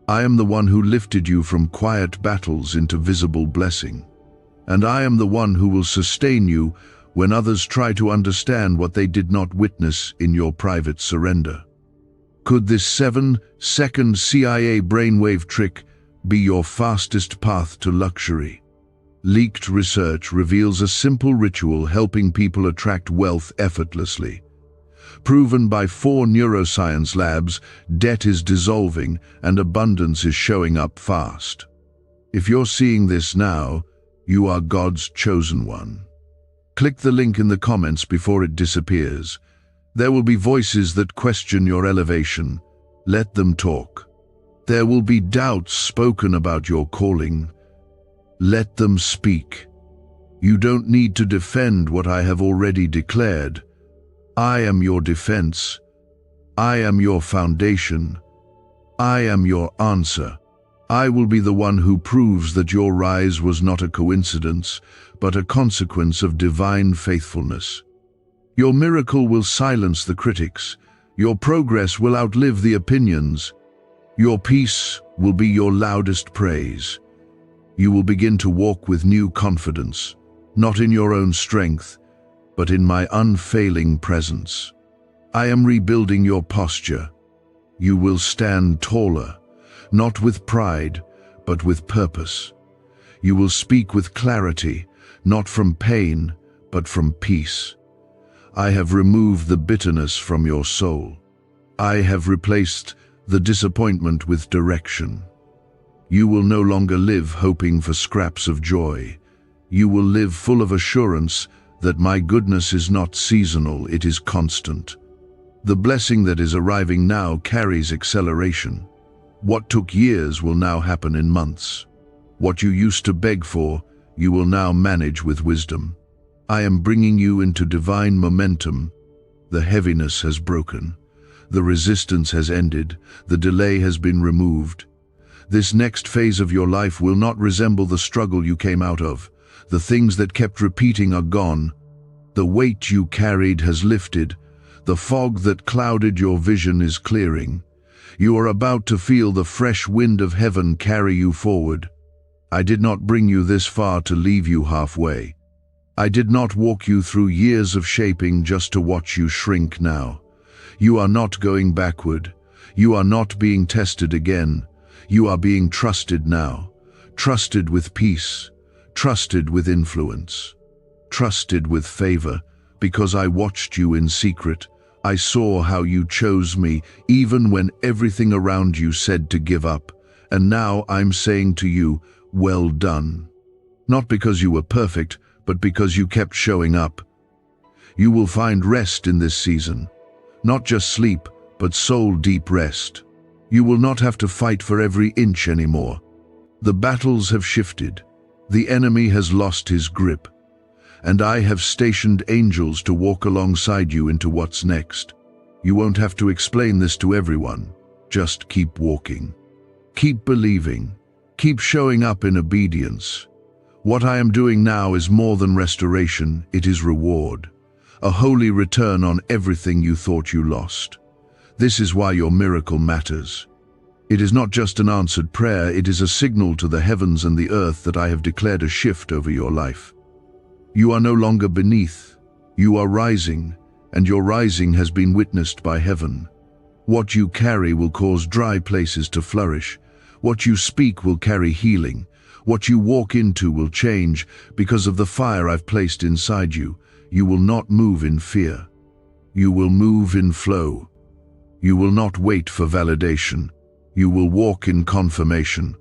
I am the one who lifted you from quiet battles into visible blessing. And I am the one who will sustain you when others try to understand what they did not witness in your private surrender. Could this 7-second CIA brainwave trick be your fastest path to luxury? Leaked research reveals a simple ritual helping people attract wealth effortlessly. Proven by 4 neuroscience labs, debt is dissolving and abundance is showing up fast. If you're seeing this now, you are God's chosen one. Click the link in the comments before it disappears. There will be voices that question your elevation. Let them talk. There will be doubts spoken about your calling. Let them speak. You don't need to defend what I have already declared. I am your defense. I am your foundation. I am your answer. I will be the one who proves that your rise was not a coincidence, but a consequence of divine faithfulness. Your miracle will silence the critics. Your progress will outlive the opinions. Your peace will be your loudest praise. You will begin to walk with new confidence, not in your own strength, but in my unfailing presence. I am rebuilding your posture. You will stand taller, not with pride, but with purpose. You will speak with clarity, not from pain, but from peace. I have removed the bitterness from your soul. I have replaced the disappointment with direction. You will no longer live hoping for scraps of joy. You will live full of assurance that my goodness is not seasonal, it is constant. The blessing that is arriving now carries acceleration. What took years will now happen in months. What you used to beg for, you will now manage with wisdom. I am bringing you into divine momentum. The heaviness has broken. The resistance has ended. The delay has been removed. This next phase of your life will not resemble the struggle you came out of. The things that kept repeating are gone. The weight you carried has lifted. The fog that clouded your vision is clearing. You are about to feel the fresh wind of heaven carry you forward. I did not bring you this far to leave you halfway. I did not walk you through years of shaping just to watch you shrink now. You are not going backward. You are not being tested again. You are being trusted now. Trusted with peace. Trusted with influence. Trusted with favor, because I watched you in secret. I saw how you chose me, even when everything around you said to give up. And now I'm saying to you, well done. Not because you were perfect, but because you kept showing up. You will find rest in this season. Not just sleep, but soul-deep rest. You will not have to fight for every inch anymore. The battles have shifted. The enemy has lost his grip. And I have stationed angels to walk alongside you into what's next. You won't have to explain this to everyone. Just keep walking. Keep believing. Keep showing up in obedience. What I am doing now is more than restoration, it is reward. A holy return on everything you thought you lost. This is why your miracle matters. It is not just an answered prayer, it is a signal to the heavens and the earth that I have declared a shift over your life. You are no longer beneath. You are rising, and your rising has been witnessed by heaven. What you carry will cause dry places to flourish. What you speak will carry healing. What you walk into will change because of the fire I've placed inside you. You will not move in fear. You will move in flow. You will not wait for validation. You will walk in confirmation.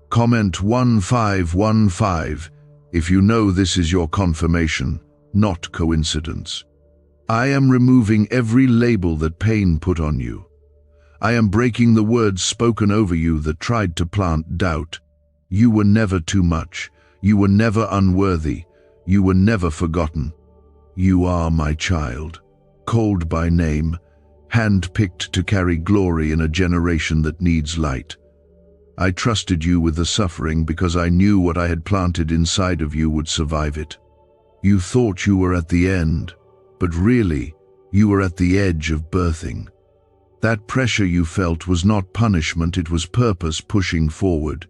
Comment 1515 if you know this is your confirmation, not coincidence. I am removing every label that pain put on you. I am breaking the words spoken over you that tried to plant doubt. You were never too much. You were never unworthy. You were never forgotten. You are my child, called by name, hand-picked to carry glory in a generation that needs light. I trusted you with the suffering because I knew what I had planted inside of you would survive it. You thought you were at the end, but really, you were at the edge of birthing. That pressure you felt was not punishment, it was purpose pushing forward.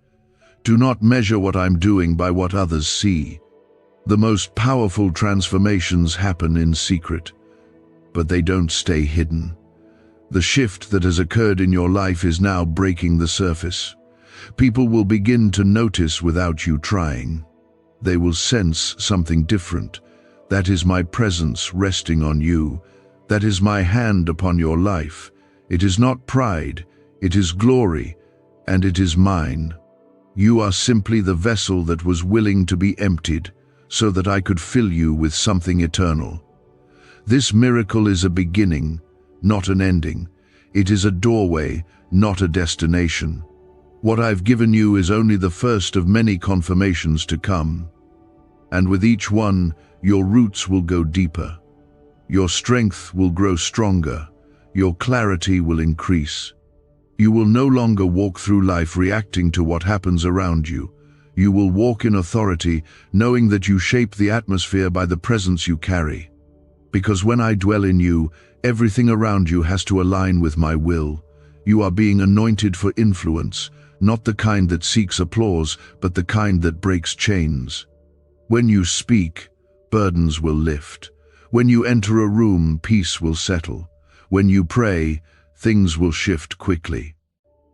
Do not measure what I'm doing by what others see. The most powerful transformations happen in secret, but they don't stay hidden. The shift that has occurred in your life is now breaking the surface. People will begin to notice without you trying. They will sense something different. That is my presence resting on you. That is my hand upon your life. It is not pride, it is glory, and it is mine. You are simply the vessel that was willing to be emptied, so that I could fill you with something eternal. This miracle is a beginning, not an ending. It is a doorway, not a destination. What I've given you is only the first of many confirmations to come. And with each one, your roots will go deeper. Your strength will grow stronger. Your clarity will increase. You will no longer walk through life reacting to what happens around you. You will walk in authority, knowing that you shape the atmosphere by the presence you carry. Because when I dwell in you, everything around you has to align with my will. You are being anointed for influence, not the kind that seeks applause, but the kind that breaks chains. When you speak, burdens will lift. When you enter a room, peace will settle. When you pray, things will shift quickly.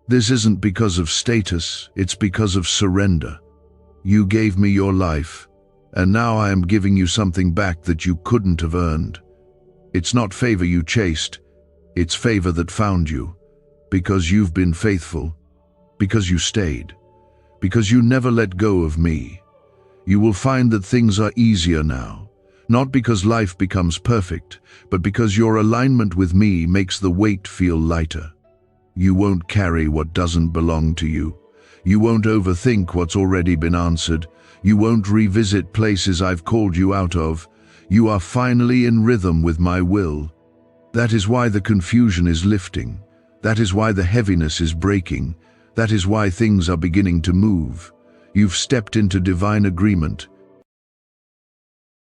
This isn't because of status, it's because of surrender. You gave me your life, and now I am giving you something back that you couldn't have earned. It's not favor you chased, it's favor that found you, because you've been faithful, because you stayed, because you never let go of me. You will find that things are easier now, not because life becomes perfect, but because your alignment with me makes the weight feel lighter. You won't carry what doesn't belong to you. You won't overthink what's already been answered. You won't revisit places I've called you out of. You are finally in rhythm with my will. That is why the confusion is lifting. That is why the heaviness is breaking. That is why things are beginning to move. You've stepped into divine agreement,